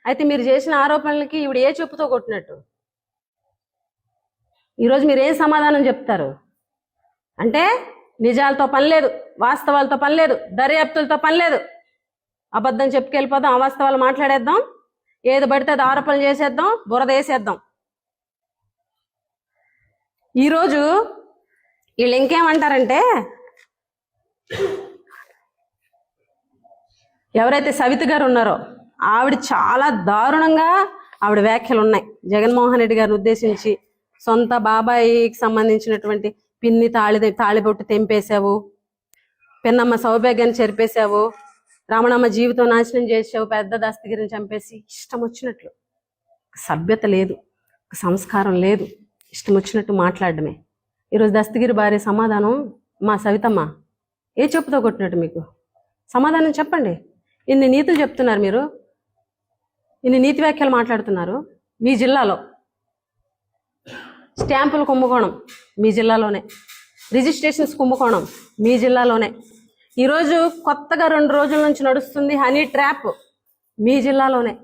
అయితే మీరు చేసిన ఆరోపణలకి ఈవిడ ఏ చెప్పుతో కొట్టినట్టు? ఈరోజు మీరు ఏం సమాధానం చెప్తారు? అంటే నిజాలతో పని లేదు, వాస్తవాలతో పని లేదు, దర్యాప్తులతో పని లేదు, అబద్ధం చెప్పుకెళ్ళిపోదాం, అవాస్తవాలు మాట్లాడేద్దాం, ఏది పడితే అది ఆరోపణలు చేసేద్దాం, బురద వేసేద్దాం. ఈరోజు వీళ్ళు ఇంకేమంటారంటే, ఎవరైతే సవిత గారు ఉన్నారో ఆవిడ చాలా దారుణంగా ఆవిడ వ్యాఖ్యలు ఉన్నాయి జగన్మోహన్ రెడ్డి గారిని ఉద్దేశించి. సొంత బాబాయికి సంబంధించినటువంటి పిన్ని తాళిబొట్టు తెంపేశావు, పిన్నమ్మ సౌభాగ్యాన్ని చెరిపేశావు, రమణమ్మ జీవితం నాశనం చేసావు, పెద్ద దస్తగిరిని చంపేసి ఇష్టం వచ్చినట్లు. సభ్యత లేదు, సంస్కారం లేదు, ఇష్టం వచ్చినట్టు మాట్లాడడమే. ఈరోజు దస్తగిరి భార్య సమాధానం, మా సవితమ్మ ఏ చెప్పుతో కొట్టినట్టు? మీకు సమాధానం చెప్పండి. ఇన్ని నీతులు చెప్తున్నారు మీరు, ఇన్ని నీతి వ్యాఖ్యలు మాట్లాడుతున్నారు. మీ జిల్లాలో స్టాంపులు కుంభకోణం మీ జిల్లాలోనే, రిజిస్ట్రేషన్స్ కుంభకోణం మీ జిల్లాలోనే. ఈరోజు కొత్తగా 2 రోజుల నుంచి నడుస్తుంది హనీ ట్రాప్ మీ జిల్లాలోనే.